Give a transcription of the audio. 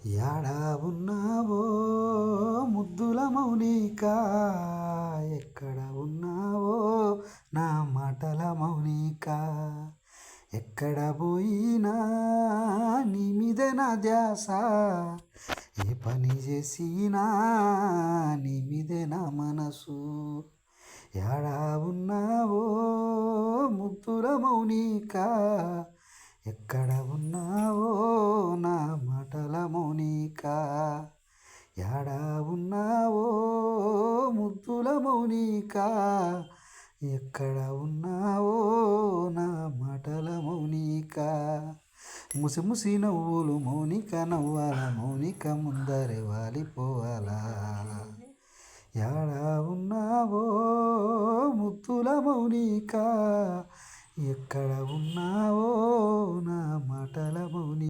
యాడా ఉన్నావో ముద్దుల మౌనిక, ఎక్కడ ఉన్నావో నా మాటల మౌనిక, ఎక్కడ పోయినా నీ మీద నా ధ్యాస, ఏ పని చేసినా నీ మీదే నా మనసు. యాడా ఉన్నావో ముద్దుల మౌనిక, ఎక్కడ ఉన్నావో నా మాటల మౌనిక, యాడా ఉన్నావో ముద్దుల మౌనిక, ఎక్కడ ఉన్నావో నా మాటల మౌనిక. ముసి ముసి నవ్వులు మౌనిక నవ్వాల, మౌనిక ముందరే వాలిపోవాలా. యాడా ఉన్నావో ముద్దుల మౌనిక, ఎక్కడ ఉన్నావో నా మాటల మౌనిక.